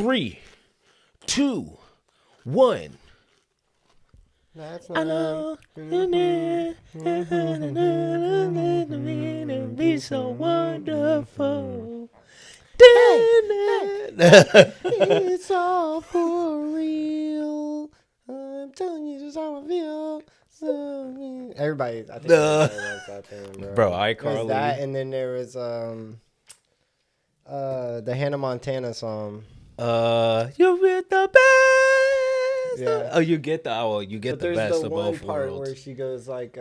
3, 2, 1. That's I know be so wonderful. it's all for real. I'm telling you just how I feel. Everybody, I think everybody loves that thing, Bro, There was iCarly. that, and then there was the Hannah Montana song. You get the best. Yeah. Oh, you get the best of both There's the one part where worlds. she goes like,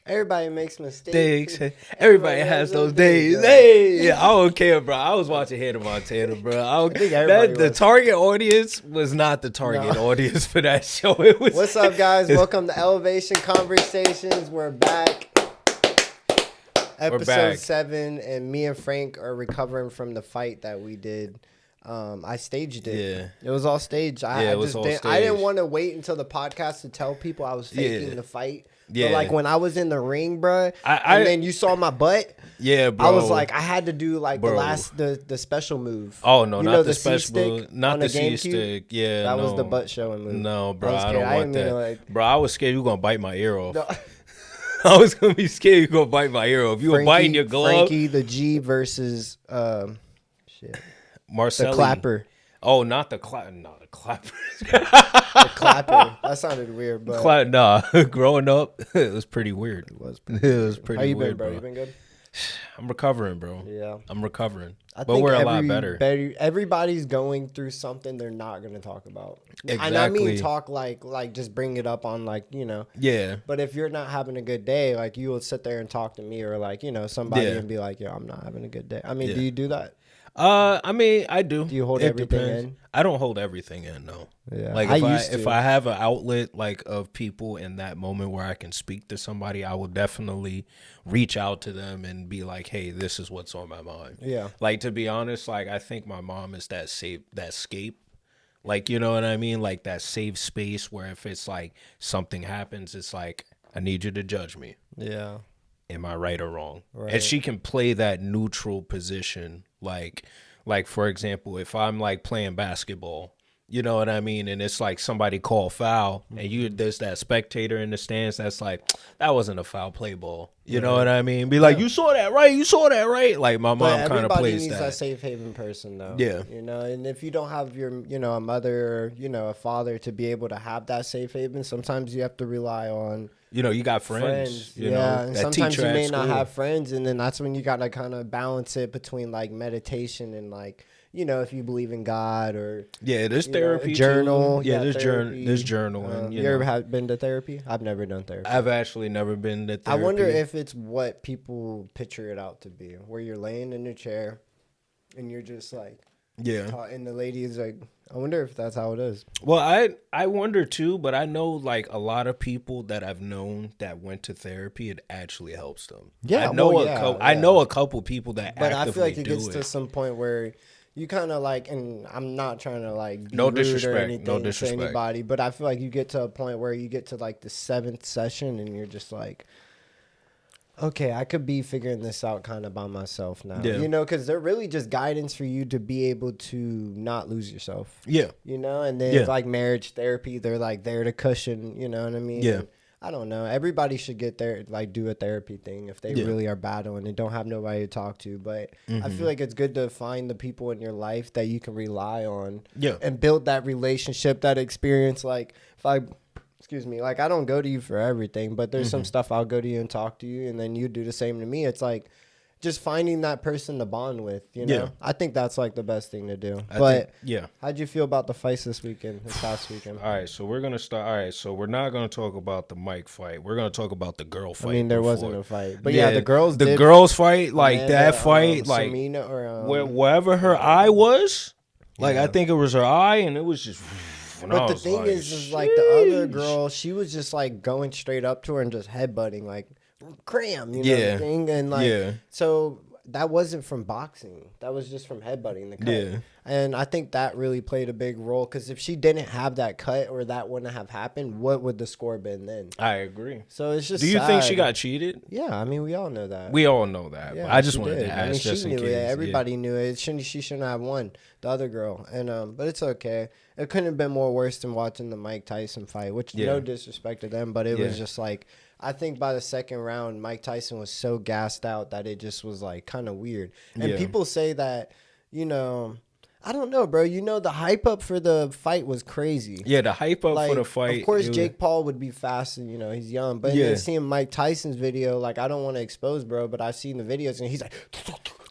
everybody makes mistakes. Everybody has those days. Yeah. Hey, I don't care, bro. I was watching Hannah Montana, bro. The target audience was not the target audience for that show. It was. What's up, guys? Welcome to Elevation Conversations. We're back. Episode 7, and me and Frank are recovering from the fight that we did. I staged it. Yeah. It was all staged. I didn't want to wait until the podcast to tell people I was faking the fight. Yeah. But like when I was in the ring, bro, and then you saw my butt. Yeah, bro. I was like, I had to do like the special move. Oh no, not the special move, not the C-stick. Yeah, that was the butt showing move. No, bro, I don't want that. Bro, I was scared you were gonna bite my ear off. No. I was gonna be scared you were gonna bite my ear off. You were biting your glove. Frankie the G versus Marcelli. The clapper. Oh, not the clapper. No, the clapper. The clapper. That sounded weird, but growing up, it was pretty weird. It was pretty How you weird, been, bro? You been good? I'm recovering, bro. Yeah. I'm recovering. I but think we're a lot better. Everybody's going through something they're not going to talk about. Exactly. And I mean talk like just bring it up on like, Yeah. But if you're not having a good day, like you will sit there and talk to me or like, somebody and be like, yo, I'm not having a good day. I mean, do you do that? I mean, I do. Do you hold everything in? I don't hold everything in, no. Yeah. Like if I have an outlet like of people in that moment where I can speak to somebody, I will definitely reach out to them and be like, hey, this is what's on my mind. Yeah. Like, to be honest, like I think my mom is that escape. Like, you know what I mean? Like that safe space where if it's like something happens, it's like, I need you to judge me. Yeah. Am I right or wrong? Right. And she can play that neutral position. Like for example, if I'm like playing basketball, you know what I mean? And it's like somebody call foul and there's that spectator in the stands that's like, that wasn't a foul play ball. You know what I mean? Be like, you saw that, right? You saw that, right? Like my mom kind of plays that. Everybody needs that safe haven person though. Yeah. And if you don't have your, a mother or, a father to be able to have that safe haven, sometimes you have to rely on, you got friends. You know, and sometimes you may not school. have friends, and then that's when you got to kind of balance it between like meditation and like, if you believe in God or there's therapy, journal. Too. Yeah, there's journaling. You ever been to therapy? I've never done therapy. I've actually never been to therapy. I wonder if it's what people picture it out to be, where you're laying in a chair and you're just like, and the lady is like, I wonder if that's how it is. Well, I wonder too, but I know like a lot of people that I've known that went to therapy, it actually helps them. Yeah, I know a couple people that but actively I feel like it gets it. to some point where you kind of like, and I'm not trying to like be no rude disrespect, or anything no disrespect to anybody, but I feel like you get to a point where you get to like the 7th session and you're just like, okay, I could be figuring this out kind of by myself now. Yeah. Because they're really just guidance for you to be able to not lose yourself. Yeah. And then like marriage therapy, they're like there to cushion, you know what I mean? Yeah. And I don't know. Everybody should get there, like do a therapy thing if they really are battling and don't have nobody to talk to. But I feel like it's good to find the people in your life that you can rely on and build that relationship, that experience. Like like I don't go to you for everything, but there's some stuff I'll go to you and talk to you, and then you do the same to me. It's like just finding that person to bond with, I think that's like the best thing to do. How'd you feel about the fights this past weekend? All right, so we're gonna start. All right, so we're not gonna talk about the Mike fight. We're gonna talk about the girl fight. I mean, there wasn't a fight, but the girls fight, like Amanda, that fight, like Samina or, wherever her eye was, like I think it was her eye, and it was just. But the thing is like the other girl, she was just like going straight up to her and just headbutting, like cram, the thing, and like so that wasn't from boxing. That was just from headbutting the cut. Yeah. And I think that really played a big role because if she didn't have that cut or that wouldn't have happened, what would the score been then? I agree. So it's just Do you sad. think she got cheated? Yeah, I mean, we all know that. We all know that. Yeah, but I just wanted did. to ask, I mean, just she in knew case. it. Everybody knew it. She shouldn't have won, the other girl. And but it's okay. It couldn't have been more worse than watching the Mike Tyson fight, which no disrespect to them, but it was just like, I think by the second round, Mike Tyson was so gassed out that it just was like kind of weird. And people say that, you know, I don't know, bro. You know, the hype up for the fight was crazy. Yeah, the hype up for the fight. Of course, Jake Paul would be fast, and you know he's young. But then seeing Mike Tyson's video, like I don't want to expose, bro, but I've seen the videos, and he's like,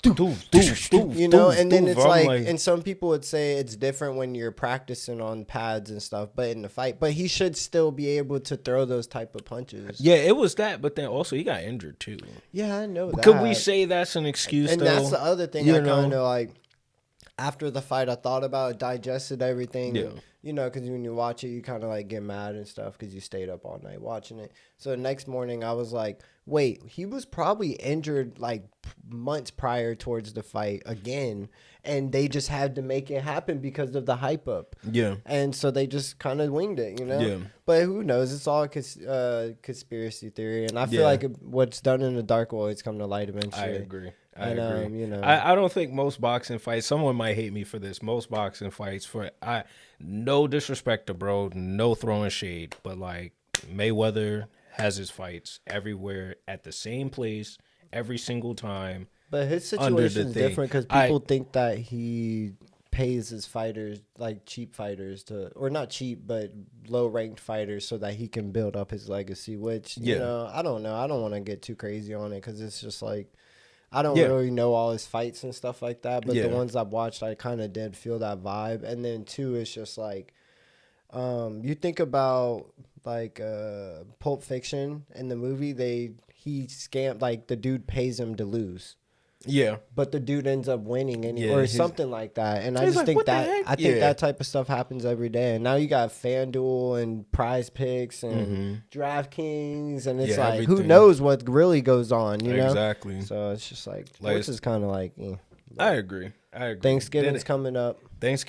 you know. And then it's like, and some people would say it's different when you're practicing on pads and stuff, but in the fight, but he should still be able to throw those type of punches. Yeah, it was that, but then also he got injured too. Yeah, I know that. Could we say that's an excuse? And though? That's the other thing. I kind of like. After the fight, I thought about it, digested everything. Yeah. You know, because when you watch it, you kind of like get mad and stuff because you stayed up all night watching it. So the next morning, I was like, wait, he was probably injured like months prior towards the fight again. And they just had to make it happen because of the hype up. Yeah. And so they just kind of winged it, you know? Yeah. But who knows? It's all a conspiracy theory. And I feel like what's done in the dark will always come to light eventually. I agree. I agree. You know, I don't think most boxing fights, someone might hate me for this, most boxing fights, no disrespect to bro, no throwing shade, but like Mayweather has his fights everywhere at the same place every single time. But his situation is different because people think that he pays his fighters, like cheap fighters, or not cheap, but low-ranked fighters so that he can build up his legacy, which, you know, I don't know. I don't want to get too crazy on it because it's just like, I don't really know all his fights and stuff like that, but the ones I've watched, I kind of did feel that vibe. And then, two, it's just like, you think about, like, Pulp Fiction in the movie, he scammed, like, the dude pays him to lose. Yeah. But the dude ends up winning or something like that. And I just think that type of stuff happens every day. And now you got FanDuel and Prize Picks and DraftKings, and it's like, everything. Who knows what really goes on, you know? Exactly. So it's just like sports is kind of like, I agree. Thanksgiving's coming up. It's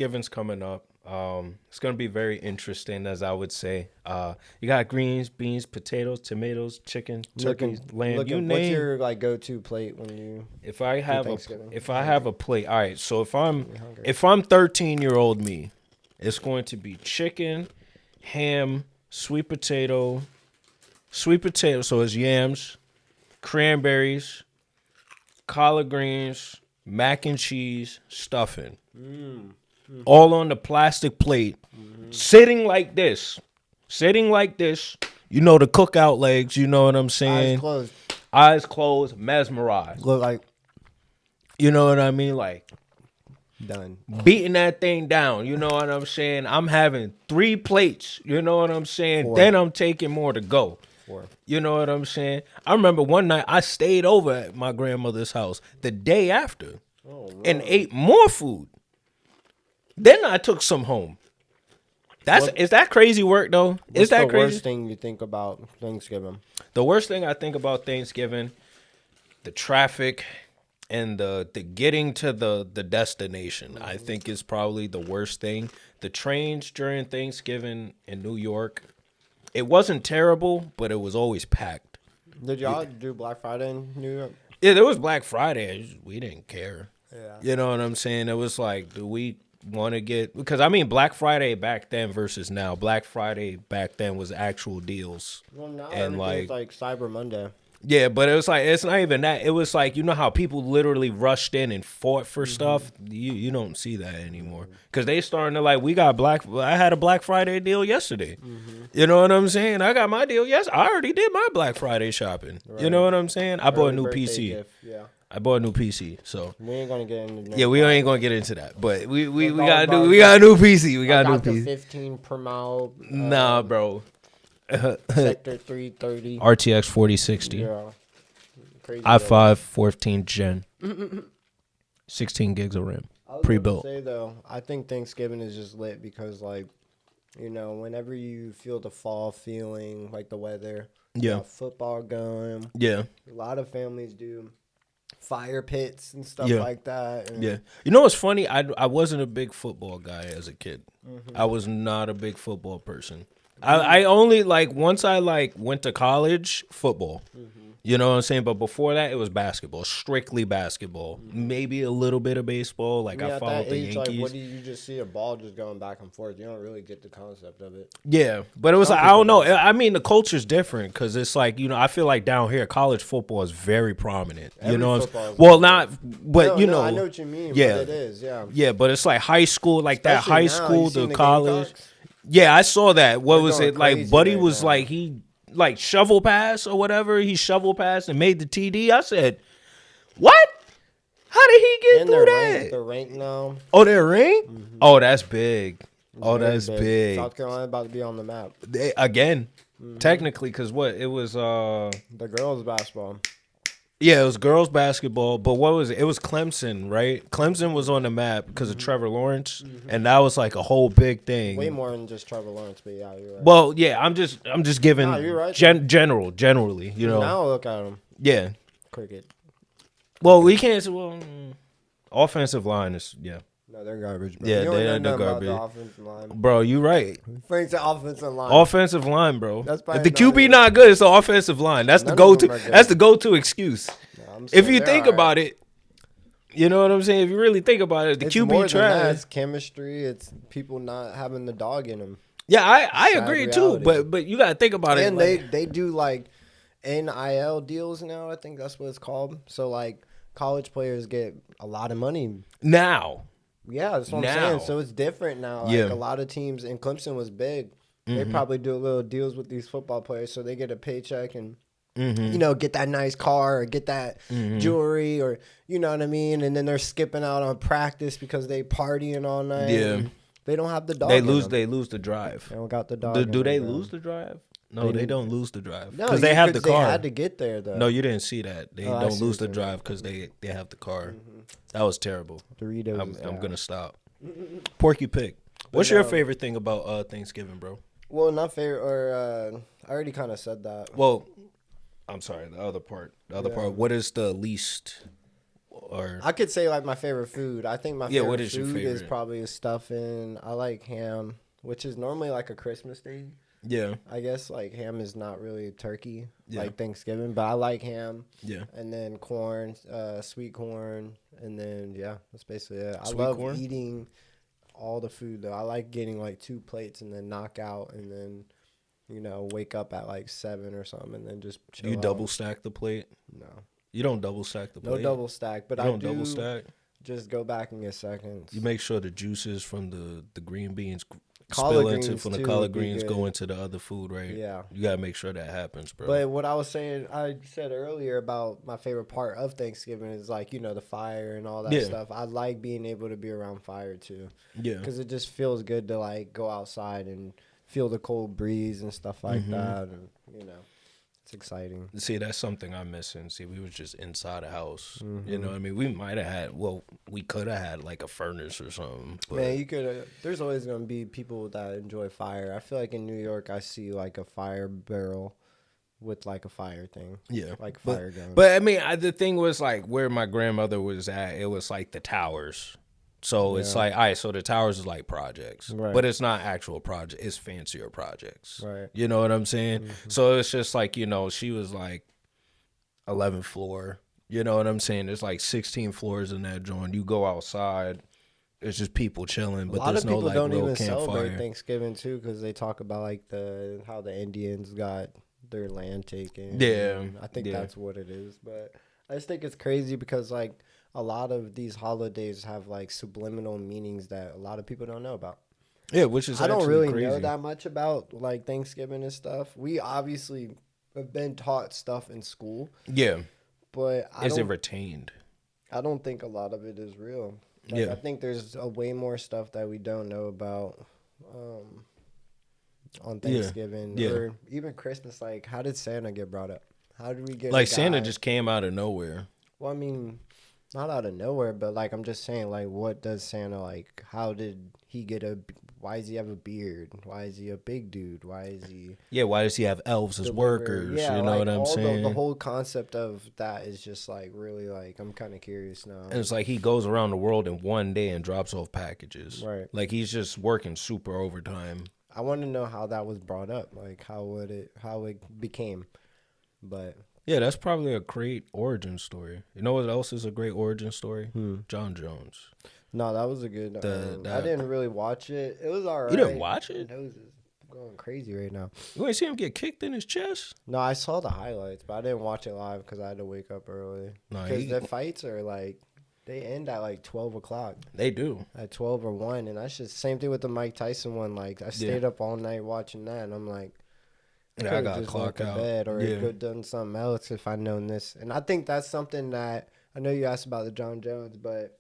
going to be very interesting, as I would say. You got greens, beans, potatoes, tomatoes, chicken, turkey, lamb, you name. What's your like go-to plate when you If I have a plate. All right, so if I'm 13-year-old me, it's going to be chicken, ham, sweet potato, so it's yams, cranberries, collard greens, mac and cheese, stuffing. All on the plastic plate, sitting like this, you know, the cookout legs, you know what I'm saying? Eyes closed, mesmerized. Look like, you know what I mean? Like, done. Beating that thing down, you know what I'm saying? I'm having 3 plates, you know what I'm saying? 4. Then I'm taking more to go. 4. You know what I'm saying? I remember one night I stayed over at my grandmother's house the day after and ate more food. Then I took some home. Is that crazy work though? Is that crazy? What's the worst thing you think about Thanksgiving? The worst thing I think about Thanksgiving, the traffic and the getting to the destination. I think is probably the worst thing. The trains during Thanksgiving in New York, it wasn't terrible, but it was always packed. Did y'all do Black Friday in New York? Yeah, there was Black Friday. We didn't care. Yeah. You know what I'm saying? It was like, do we want to get, because I mean Black Friday back then versus now. Black Friday back then was actual deals. Well, now and like Cyber Monday. Yeah, but it was like, it's not even that. It was like, you know how people literally rushed in and fought for stuff? You don't see that anymore. Because they starting to like, I had a Black Friday deal yesterday. You know what I'm saying? I got my deal. Yes, I already did my Black Friday shopping. Right. You know what I'm saying? I bought a new PC. Gift. Yeah. I bought a new PC, so we ain't gonna get into that. Yeah, we ain't gonna get into that. But we got a new PC. We got a new PC. 15 per mile. Nah, bro. Sector 330. RTX 4060. Yeah. Crazy. i5 14th gen. 16 gigs of RAM. Pre-built. Say though, I think Thanksgiving is just lit because like, you know, whenever you feel the fall feeling, like the weather. Yeah. Football going. Yeah. A lot of families do fire pits and stuff like that. And You know what's funny? I wasn't a big football guy as a kid. I was not a big football person. I only like once I like went to college, football. You know what I'm saying? But before that, it was basketball, strictly basketball. Maybe a little bit of baseball. Like I followed the Yankees. Like, what do you just see a ball just going back and forth? You don't really get the concept of it. Yeah, but it was like I don't know. I mean, the culture's different because it's like I feel like down here, college football is very prominent. You know, not, but no, I know what you mean. Yeah, but it is. Yeah, but it's like high school, like especially that high school to college. Yeah, I saw that. What was it like? Buddy was like he. Like shovel pass or whatever, he shovel passed and made the TD. I said, "What? How did he get through that?" They're ranked now. Oh, they're ranked. Oh, that's big. That's big. South Carolina about to be on the map again. Technically, because what it was the girls basketball. Yeah, it was girls basketball, but what was it? It was Clemson, right? Clemson was on the map because of Trevor Lawrence, and that was like a whole big thing. Way more than just Trevor Lawrence, but yeah, you're right. Well, yeah, I'm just giving you're right, generally, Now look at him. Yeah. Cricket. Well, we can't. Well, offensive line is No, they're garbage, bro. Yeah, they're garbage. The offensive line. Bro, you right. Frank's the offensive line. Offensive line, bro. If the QB not good, it's the offensive line. That's the go-to. That's the go-to excuse. If you think about it, you know what I'm saying? If you really think about it, the QB trash. It's chemistry. It's people not having the dog in them. Yeah, I agree too. But you got to think about it. And they do like NIL deals now. I think that's what it's called. So like college players get a lot of money now. Yeah, that's what I'm saying. So it's different now. Like a lot of teams, and Clemson was big. They probably do little deals with these football players, so they get a paycheck and get that nice car or get that jewelry or you know what I mean. And then they're skipping out on practice because they partying all night. Yeah, they don't have the dog. They lose the drive. They don't got the dog. Do they lose the drive? No, they don't lose the drive because they have the car. They had to get there though. No, you didn't see that. They don't lose the drive because they have the car. That was terrible. Doritos. I'm gonna stop. Porky Pig. What's your favorite thing about Thanksgiving, bro? Well, not favorite, or I already kind of said that. Well, I'm sorry. The other part. What is the least? Or I could say like my favorite food. I think my favorite food is probably stuffing. I like ham, which is normally like a Christmas thing. Yeah. I guess like ham is not really turkey like Thanksgiving, but I like ham. Yeah. And then corn, sweet corn, and then that's basically it. I love eating all the food though. I like getting like 2 plates and then knock out and then wake up at like 7 or something and then just chill. You double stack the plate? No. You don't double stack the plate? No double stack, but I do double stack. Just go back and get seconds. You make sure the juices from the green beans spill into from the collard greens go into the other food, right? Yeah. You gotta make sure that happens, bro. But what I said earlier about my favorite part of Thanksgiving is like, the fire and all that stuff. I like being able to be around fire too. Yeah. Because it just feels good to like go outside and feel the cold breeze and stuff like that. And, it's exciting. See, that's something I'm missing. See, we was just inside a house. You know what I mean? We might have had, we could have had like a furnace or something. But. Man, you could. There's always going to be people that enjoy fire. I feel like in New York, I see like a fire barrel with like a fire thing. Yeah. Like fire gun. But I mean, the thing was like where my grandmother was at, it was like the towers. So it's like, all right, so the towers is like projects, but it's not actual project. It's fancier projects. Right. You know what I'm saying? So it's just like, she was like 11th floor. You know what I'm saying? There's like 16 floors in that joint. You go outside, it's just people chilling, but there's no like real campfire. A lot of people don't even celebrate Thanksgiving too because they talk about like how the Indians got their land taken. Yeah. I think that's what it is. But I just think it's crazy because like, a lot of these holidays have like subliminal meanings that a lot of people don't know about. Yeah, which is I don't really crazy. know that much about like Thanksgiving and stuff. We obviously have been taught stuff in school. Yeah, but is it retained? I don't think a lot of it is real. Like, I think there's way more stuff that we don't know about on Thanksgiving or even Christmas. Like, how did Santa get brought up? How did we get like Santa just came out of nowhere? Well, I mean. Not out of nowhere, but like I'm just saying, like, what does Santa like? How did he get why does he have a beard? Why is he a big dude? Why is he? Yeah, why does he have elves as workers? Yeah, you know what I'm saying? The whole concept of that is just like really like I'm kind of curious now. And it's like he goes around the world in one day and drops off packages. Right. Like he's just working super overtime. I want to know how that was brought up, like how it became, but. Yeah, that's probably a great origin story. You know what else is a great origin story? John Jones. No, that was a good. I didn't really watch it. It was all right. You didn't watch it? My nose is going crazy right now. You ain't see him get kicked in his chest? No, I saw the highlights, but I didn't watch it live because I had to wake up early. Because the fights are like, they end at like 12 o'clock. They do. At 12 or 1. And that's just same thing with the Mike Tyson one. Like, I stayed up all night watching that, and I'm like, I got to clock out. Bed or could done something else if I'd known this. And I think that's something that, I know you asked about the John Jones, but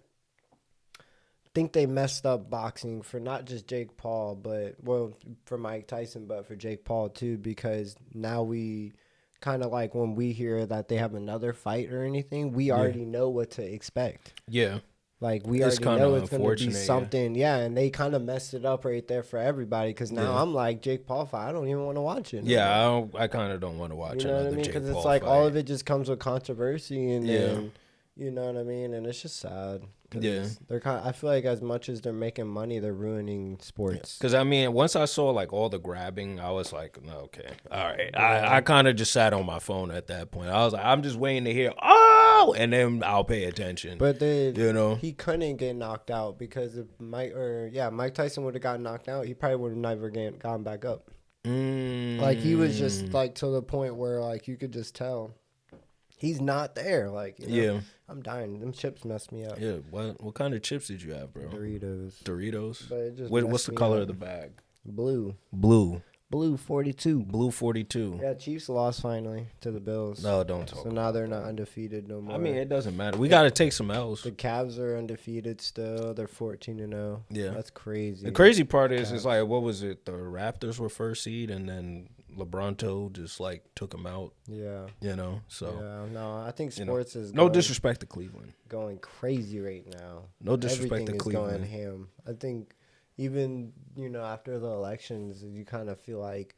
I think they messed up boxing for not just Jake Paul, but, well, for Mike Tyson, but for Jake Paul too, because now we kind of like when we hear that they have another fight or anything, we already know what to expect. Yeah. Like, we already know it's going to be something. Yeah, and they kind of messed it up right there for everybody because now I'm like, Jake Paul fight, I don't even want to watch it. Yeah, I kind of don't want to watch it. You know what I mean? Because it's like all of it just comes with controversy and then, you know what I mean? And it's just sad. Yeah. They're I feel like as much as they're making money, they're ruining sports. Because, I mean, once I saw, like, all the grabbing, I was like, no, okay. All right. I kind of just sat on my phone at that point. I was like, I'm just waiting to hear, oh, and then I'll pay attention. But then, he couldn't get knocked out because if Mike Tyson would have gotten knocked out, he probably would have never gone back up. Like, he was just, like, to the point where, like, you could just tell he's not there. Like, you know, I'm dying. Them chips messed me up. Yeah. What kind of chips did you have, bro? Doritos. But it just what's the color of the bag? Blue. Blue 42. Blue 42. Yeah, Chiefs lost finally to the Bills. No, don't talk. So now they're not undefeated no more. I mean, it doesn't matter. We got to take some L's. The Cavs are undefeated still. They're 14-0. Yeah. That's crazy. The crazy part is like, what was it? The Raptors were first seed, and then LeBronto just, like, took them out. Yeah. You know, so. Yeah, no, I think sports is no disrespect to Cleveland. Going crazy right now. No disrespect to Cleveland. Everything is going ham. I think even, you know, after the elections, you kind of feel like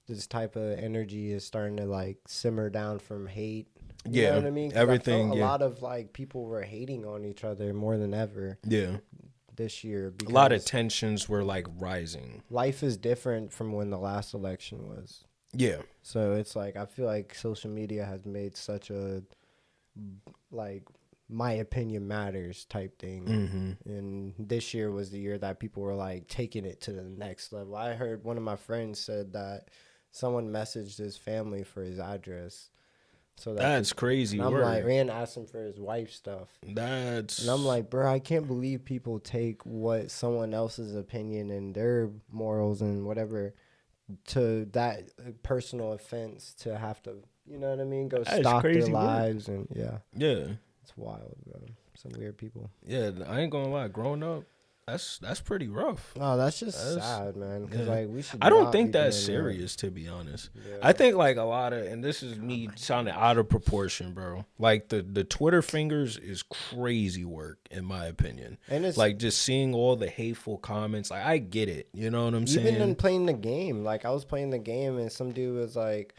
this type of energy is starting to, like, simmer down from hate. You know what I mean? Everything. A lot of, like, people were hating on each other more than ever. Yeah. This year. A lot of tensions were, like, rising. Life is different from when the last election was. Yeah. So it's like, I feel like social media has made such a, like, my opinion matters type thing. Mm-hmm. And this year was the year that people were, like, taking it to the next level. I heard one of my friends said that someone messaged his family for his address. So that's crazy. And I'm like, Rand asked him for his wife's stuff. And I'm like, bro, I can't believe people take what someone else's opinion and their morals and whatever to that personal offense to have to, you know what I mean, go stalk their lives. And yeah, it's wild, bro. Some weird people. Yeah, I ain't gonna lie. Growing up, that's pretty rough. Oh, that's sad, man. Because like we should. I don't think that's serious, to be honest. Yeah. I think like a lot of, and this is me sounding out of proportion, bro. Like the Twitter fingers is crazy work, in my opinion. And it's like just seeing all the hateful comments. Like I get it, you know what I'm saying? Even in playing the game, like I was playing the game, and some dude was like,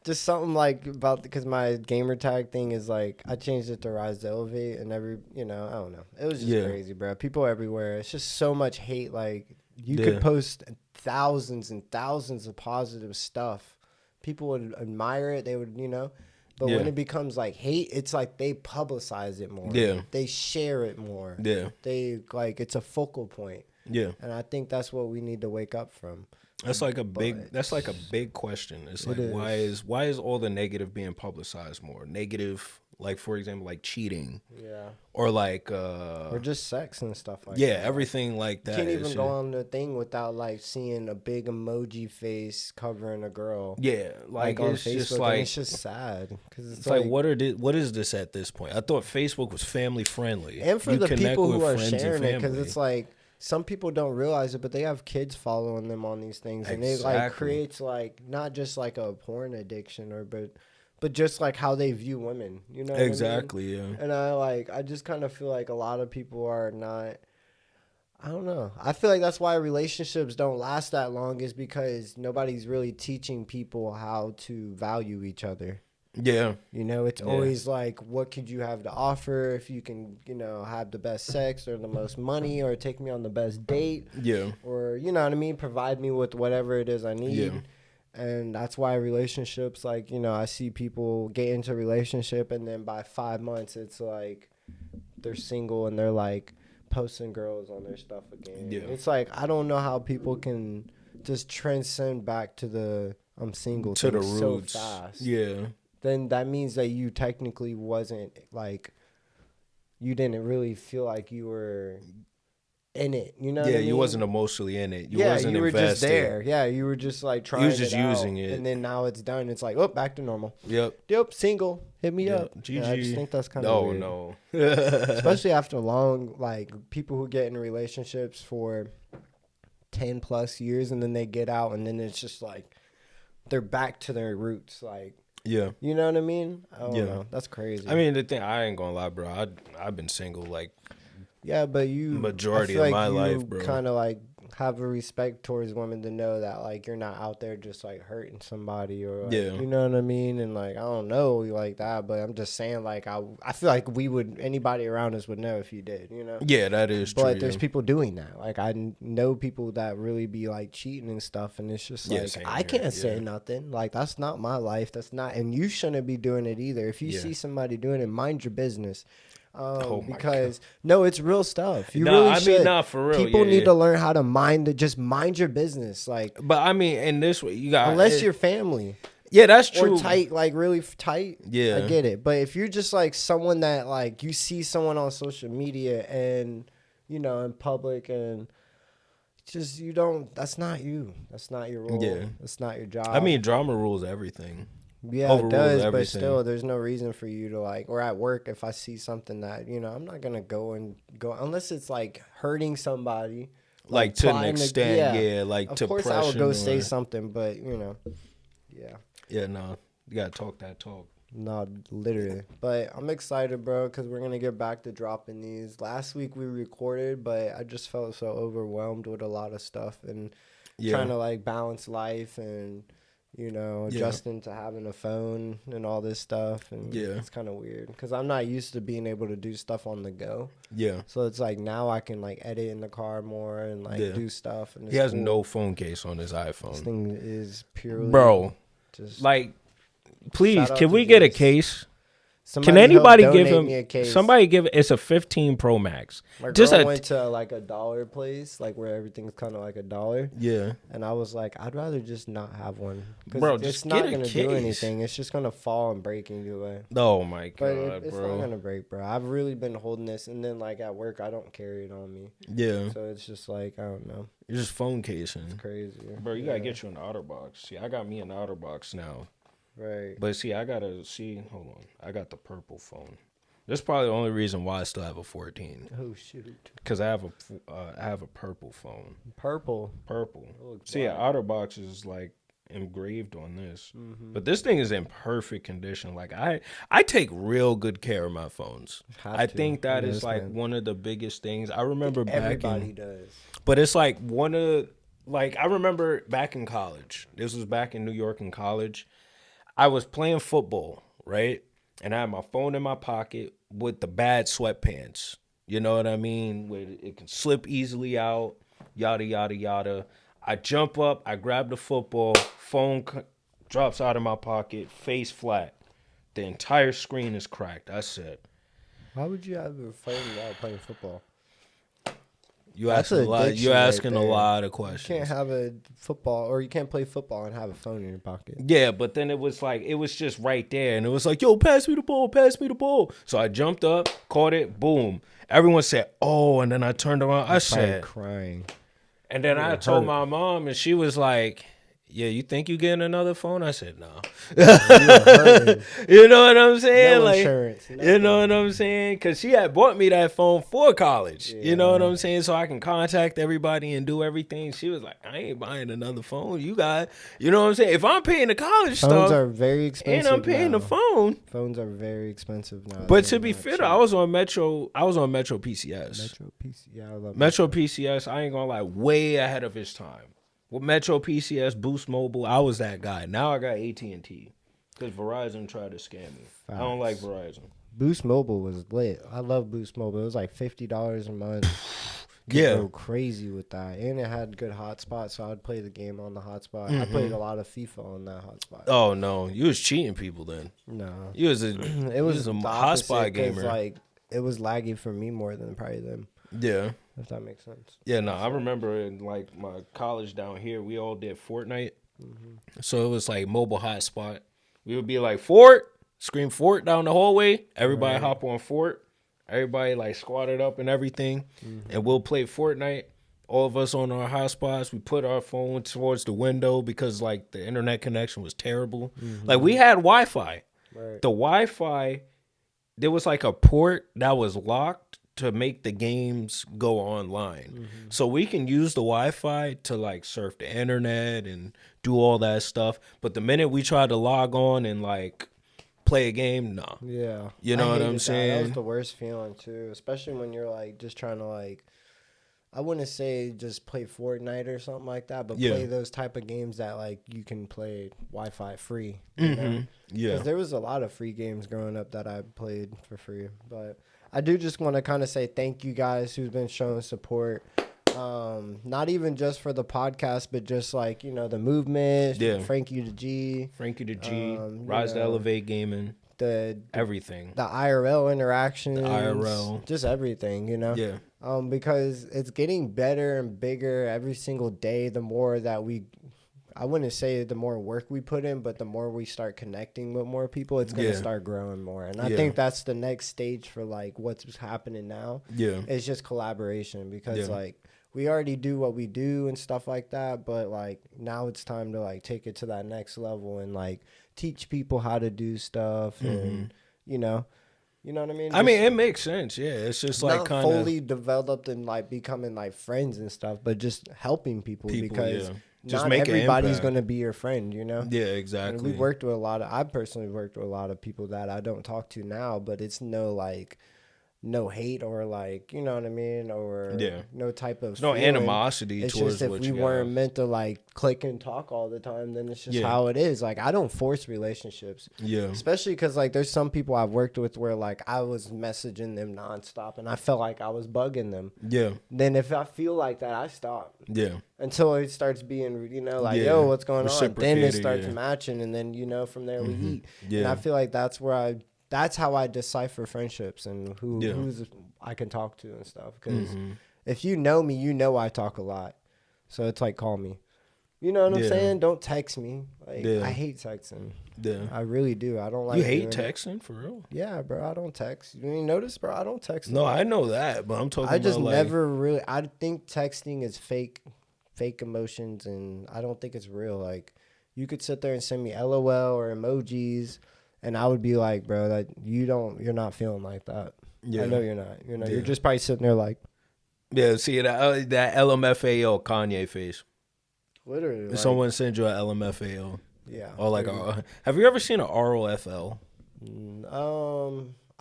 just something like about, because my gamer tag thing is like, I changed it to Rise to Elevate, and you know, I don't know. It was just crazy, bro. People everywhere. It's just so much hate. Like, you could post thousands and thousands of positive stuff. People would admire it. They would, you know. But when it becomes like hate, it's like they publicize it more. Yeah. They share it more. Yeah. They, like, it's a focal point. Yeah. And I think that's what we need to wake up from. That's like a big question. It's like, why is all the negative being publicized more? Negative, like, for example, like cheating. Yeah. Or like or just sex and stuff like that. Yeah, everything like that. You can't even go on the thing without like seeing a big emoji face covering a girl. Yeah, like on it's Facebook, just like, it's just sad because it's like what is this at this point? I thought Facebook was family friendly. And for the people who are sharing it, because it's like, some people don't realize it, but they have kids following them on these things, and it like creates like not just like a porn addiction, or but just like how they view women, you know? Exactly, what I mean? Yeah. And I just kind of feel like a lot of people are not. I don't know. I feel like that's why relationships don't last that long, is because nobody's really teaching people how to value each other. Yeah. You know, it's always like, what could you have to offer if you can, you know, have the best sex or the most money or take me on the best date? Yeah. Or, you know what I mean? Provide me with whatever it is I need. Yeah. And that's why relationships, like, you know, I see people get into a relationship and then by 5 months, it's like they're single and they're like posting girls on their stuff again. Yeah. It's like, I don't know how people can just transcend back to the I'm single to the roots so fast. Yeah. Then that means that you technically wasn't like, you didn't really feel like you were in it. You know what I mean? You wasn't emotionally in it. You wasn't you were invested. just there. Yeah, you were just like trying. You was just using out, it. and then now it's done. It's like, oh, back to normal. Yep, single. Hit me up. GG. Yeah, I just think that's kind of weird. No. Especially after long, like, people who get in relationships for 10 plus years and then they get out and then it's just like they're back to their roots. Like, yeah, you know what I mean? I don't know. That's crazy. I mean, the thing, I ain't gonna lie, bro. I've been single like but you majority of my life, bro. Kind of like have a respect towards women to know that like you're not out there just like hurting somebody or like, you know what I mean? And like, I don't know you like that, but I'm just saying, like, I feel like anybody around us would know if you did, you know? Yeah, that is true. But there's people doing that. Like, I know people that really be like cheating and stuff, and it's just like, I can't say nothing. Like, that's not my life. That's not, and you shouldn't be doing it either. If you see somebody doing it, mind your business. Because no, it's real stuff. You really should. Mean, for real. People need to learn how to mind your business. Like, but I mean, in this way, you got unless you're family. Yeah, that's true. Or tight, like really tight. Yeah, I get it. But if you're just like someone that like you see someone on social media and you know in public and just you don't. That's not you. That's not your role. Yeah, that's not your job. I mean, drama rules everything. Yeah, it does, everything. But still, there's no reason for you to like, or at work, if I see something that, you know, I'm not going to go unless it's like hurting somebody. Like to an extent, like to pressure. Of course, I would go say something, but, you know, Yeah, no, you got to talk that talk. No, literally. But I'm excited, bro, because we're going to get back to dropping these. Last week we recorded, but I just felt so overwhelmed with a lot of stuff and trying to like balance life and, you know, adjusting to having a phone and all this stuff. And it's kind of weird because I'm not used to being able to do stuff on the go. Yeah. So it's like now I can like edit in the car more and like do stuff. And he has no phone case on his iPhone. This thing is purely. Bro, just like, please, can we get a case? Can anybody give him? Somebody give it's a 15 Pro Max. My girl went to like a dollar place, like where everything's kind of like $1. Yeah, and I was like, I'd rather just not have one, bro. It's not gonna do anything. It's just gonna fall and break anyway. Oh my god, but it's not gonna break, bro. I've really been holding this, and then like at work, I don't carry it on me. Yeah, so it's just like I don't know. You're just phone casing. It's crazy, bro. You gotta get you an OtterBox. See, I got me an OtterBox now. Right. But see, hold on. I got the purple phone. That's probably the only reason why I still have a 14. Oh, shoot. Because I have a purple phone. Purple? See, OtterBox is like engraved on this. Mm-hmm. But this thing is in perfect condition. Like I take real good care of my phones. I think that is like one of the biggest things. I remember everybody does. But it's like I remember back in college. This was back in New York in college. I was playing football, right? And I had my phone in my pocket with the bad sweatpants. You know what I mean? Where it can slip easily out, yada, yada, yada. I jump up, I grab the football, phone drops out of my pocket, face flat. The entire screen is cracked. I said, why would you have a phone while playing football? You're asking a lot of questions. You can't have a football, or you can't play football and have a phone in your pocket. Yeah, but then it was just right there, and it was like, yo, pass me the ball. So I jumped up, caught it, boom. Everyone said, oh, and then I turned around, I said, crying. And then I told my mom, and she was like, yeah, you think you getting another phone? I said, no. You You know what I'm saying? no like, insurance. you know what I'm saying? Because she had bought me that phone for college. Yeah. You know what I'm saying? So I can contact everybody and do everything. She was like, I ain't buying another phone. You got, you know what I'm saying? If I'm paying the college Phones stuff are very expensive and I'm paying now. the phone. Phones are very expensive now. But to be fair, I was on Metro PCS. Metro PC. Yeah, I love Metro PCS, I ain't gonna lie, way ahead of his time. With Metro PCS, Boost Mobile, I was that guy. Now I got AT&T because Verizon tried to scam me. Facts. I don't like Verizon. Boost Mobile was lit. I love Boost Mobile. It was like $50 a month. Yeah, go crazy with that, and it had good hotspot, so I'd play the game on the hotspot. I Mm-hmm. played a lot of FIFA on that hotspot. Oh no, you was cheating people then. No, You was a it was a the hotspot opposite, 'cause, gamer. like it was laggy for me more than probably them. Yeah, If that makes sense. yeah. No, I remember in like my college down here, we all did Fortnite. So it was like mobile hotspot. We would be like Fort, scream Fort down the hallway. Everybody hop on Fort. Everybody like squatted up and everything, and we'll play Fortnite. All of us on our hotspots. We put our phone towards the window because like the internet connection was terrible. Like we had Wi-Fi. Right. The Wi-Fi, there was like a port that was locked to make the games go online. So we can use the Wi-Fi to like surf the internet and do all that stuff. But the minute we try to log on and like play a game, nah. Yeah. You know I what I'm hated that. saying? That was the worst feeling too, especially when you're like just trying to like, I wouldn't say just play Fortnite or something like that, but play those type of games that like you can play Wi-Fi free. You know? Yeah. Because there was a lot of free games growing up that I played for free. But I do just want to kind of say thank you guys who's been showing support. Not even just for the podcast, but just like, you know, the movement, Frankie the G. Rise to Elevate Gaming. Everything. The IRL interactions. The IRL. Just everything, you know? Yeah. Because it's getting better and bigger every single day. The more that I wouldn't say the more work we put in, but the more we start connecting with more people, it's going to start growing more. And I think that's the next stage for like what's happening now. Yeah. It's just collaboration because like we already do what we do and stuff like that. But like now it's time to like take it to that next level and like teach people how to do stuff and, you know what I mean? I mean, it makes sense. Yeah, it's just like kind of fully developed and like becoming like friends and stuff, but just helping people because just not everybody's going to be your friend, you know? Yeah, exactly. And we worked with I personally worked with a lot of people that I don't talk to now, but it's no hate or like, you know what I mean? Or no type of no animosity it's towards just if what we you weren't have. meant to like click and talk all the time, then it's just how it is. Like I don't force relationships. Yeah. Especially because like there's some people I've worked with where like I was messaging them nonstop and I felt like I was bugging them. Yeah. Then if I feel like that, I stop. Yeah. Until it starts being, you know, like, yo, what's going on? Then it starts matching and then, you know, from there we eat. Yeah. And I feel like that's how I decipher friendships and who's I can talk to and stuff. Because if you know me, you know I talk a lot. So it's like, call me. You know what I'm saying? Don't text me. Like I hate texting. Yeah. I really do. I don't like You hate texting for real? Yeah, bro. I don't text. You ain't notice, bro? I don't text. No, I know that, but I'm talking about I just like, never really I think texting is fake emotions and I don't think it's real. Like you could sit there and send me LOL or emojis and I would be like, bro, that you're not feeling like that. Yeah. I know you're not. You know, you're just probably sitting there like, yeah, see that LMFAO Kanye face. Literally. Like, someone send you an LMFAO. Yeah. Or like have you ever seen an ROFL?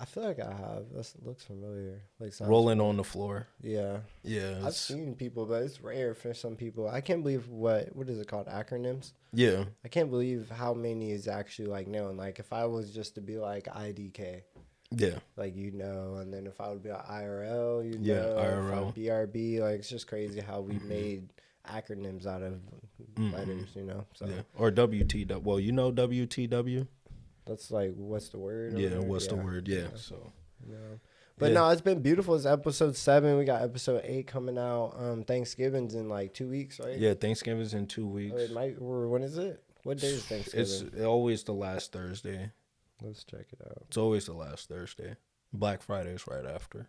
I feel like I have. That looks familiar. Like rolling on the floor. Yeah. Yeah. I've seen people, but it's rare for some people. I can't believe what is it called? Acronyms? Yeah. I can't believe how many is actually like known. Like if I was just to be like IDK. Yeah. Like and then if I would be like IRL, IRL. BRB, like it's just crazy how we made acronyms out of letters, you know. So or WTW. Well, you know WTW? That's like what's the word? Yeah, what's the word? Yeah. So But no, it's been beautiful. It's episode 7. We got episode 8 coming out. Thanksgiving's in like 2 weeks, right? Yeah, Thanksgiving's in 2 weeks. When is it? What day is Thanksgiving? It's always the last Thursday. Let's check it out. It's always the last Thursday. Black Friday is right after.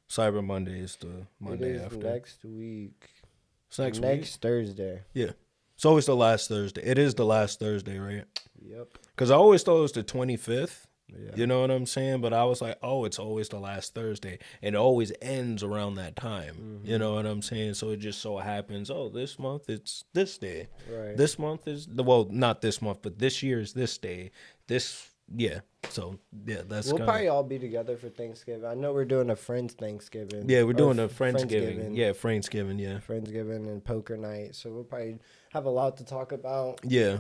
Cyber Monday is the Monday after. Next week. It's next Thursday. Yeah. It's always the last Thursday. It is the last Thursday, right? Yep. Because I always thought it was the 25th. Yeah. You know what I'm saying? But I was like, oh, it's always the last Thursday. And it always ends around that time. Mm-hmm. You know what I'm saying? So it just so happens, oh, this month it's this day. Right. This month is, well, not this month, but this year is this day. Yeah. So, yeah, we'll probably all be together for Thanksgiving. I know we're doing a Friends Thanksgiving. Yeah, we're doing a Friendsgiving. Yeah, Friendsgiving, yeah. Friendsgiving and poker night. So we'll probably have a lot to talk about. Yeah.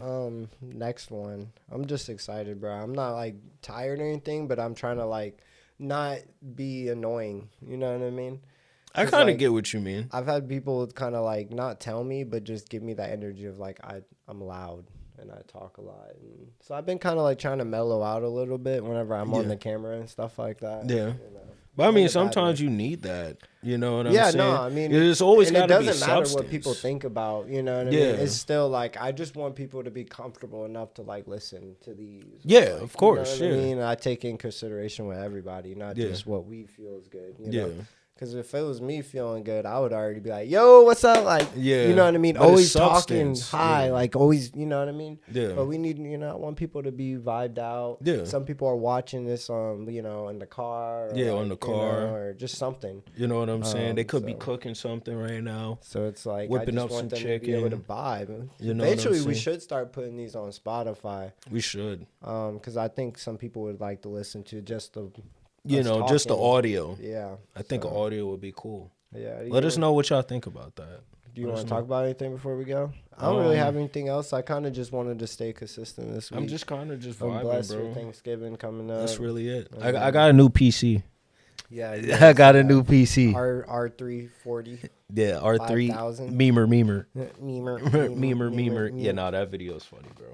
Next one. I'm just excited, bro. I'm not, like, tired or anything, but I'm trying to, like, not be annoying. You know what I mean? I kind of get what you mean. I've had people kind of, like, not tell me, but just give me that energy of, like, I'm loud. And I talk a lot. And so I've been kind of like trying to mellow out a little bit whenever I'm on the camera and stuff like that. Yeah. You know? But I mean, sometimes you need that. You know what I'm saying? Yeah, no, I mean, it's always got to be substance. It doesn't matter what people think about, you know what I mean? It's still like, I just want people to be comfortable enough to like listen to these. Yeah, like, of course. You know what I mean? I take in consideration with everybody, not just what we feel is good. You know? Because if it was me feeling good, I would already be like, yo, what's up? Like, you know what I mean? But always talking high, like always, you know what I mean? Yeah. But we need, I want people to be vibed out. Yeah. Some people are watching this on, in the car. Or on the car. Or just something. You know what I'm saying? They could be cooking something right now. So it's like, whipping I just up want some them chicken. to be able to vibe. You know Eventually, we should start putting these on Spotify. We should. Because I think some people would like to listen to just the... just the audio. Yeah. I think audio would be cool. Yeah. Let us know what y'all think about that. Do you want to talk about anything before we go? I don't really have anything else. I kind of just wanted to stay consistent this week. I'm just kind of just I'm vibing, blessed bro. for Thanksgiving coming up. That's really it. I got a new PC. Yeah. I got a new PC. R340. Yeah, R3. 5000. Memer. Memer. Yeah, no, that video is funny, bro.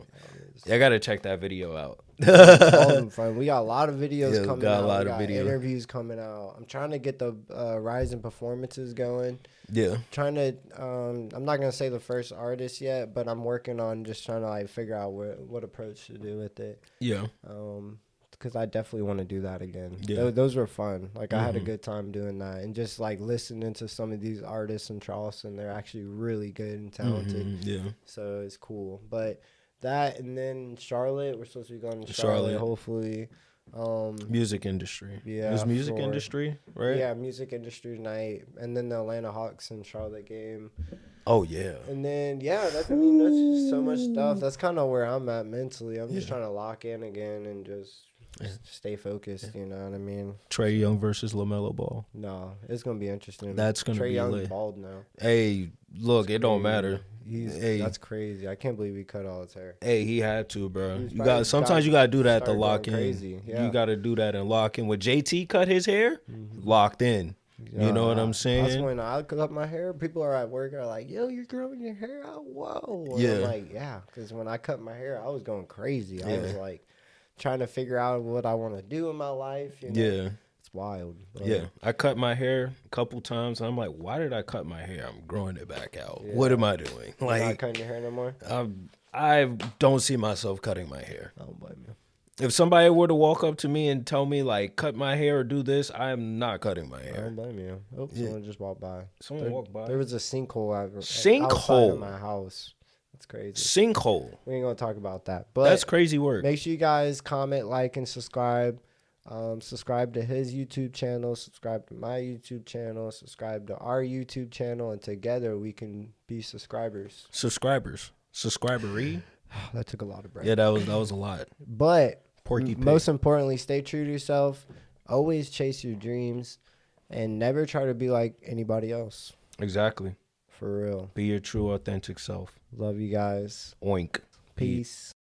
I gotta check that video out. All of them fun. We got a lot of videos coming out. We got interviews coming out. I'm trying to get the Rising performances going. Yeah. Trying to, I'm not going to say the first artist yet, but I'm working on just trying to like figure out what approach to do with it. Yeah. Because I definitely want to do that again. Yeah. Those were fun. Like I had a good time doing that. And just like listening to some of these artists in Charleston, they're actually really good and talented. Yeah. So it's cool. But that, and then Charlotte, we're supposed to be going to Charlotte. Hopefully. Music industry. Yeah. It's music industry, right? Yeah, music industry night. And then the Atlanta Hawks and Charlotte game. Oh, yeah. And then, that's just so much stuff. That's kind of where I'm at mentally. I'm just trying to lock in again and just stay focused, you know what I mean? Trae Young versus LaMelo Ball. No, it's going to be interesting. That's going to be Trae lit. Young's bald now. Hey, look, it don't matter. That's crazy. I can't believe he cut all his hair. Hey, he had to, bro. Sometimes you got to do that to lock in. Crazy. Yeah. You got to do that and lock in. When JT cut his hair, locked in. You know what I'm saying? That's when I cut my hair. People are at work are like, yo, you're growing your hair out? Whoa. And I'm like, yeah. Because when I cut my hair, I was going crazy. I was like trying to figure out what I want to do in my life. You know? Yeah. It's wild. But. Yeah. I cut my hair a couple times. And I'm like, why did I cut my hair? I'm growing it back out. Yeah. What am I doing? You're not cutting your hair no more? I don't see myself cutting my hair. I don't blame you. If somebody were to walk up to me and tell me, like, cut my hair or do this, I am not cutting my hair. I don't blame you. Oh, someone just walked by. Walked by. There was a sinkhole outside of my house. That's crazy. Sinkhole. We ain't going to talk about that. But that's crazy work. Make sure you guys comment, like, and subscribe. Subscribe to his YouTube channel. Subscribe to my YouTube channel. Subscribe to our YouTube channel. And together we can be subscribers. Subscribery. That took a lot of breath. Yeah, that was a lot. But most importantly, stay true to yourself. Always chase your dreams. And never try to be like anybody else. Exactly. For real. Be your true, authentic self. Love you guys. Oink. Peace.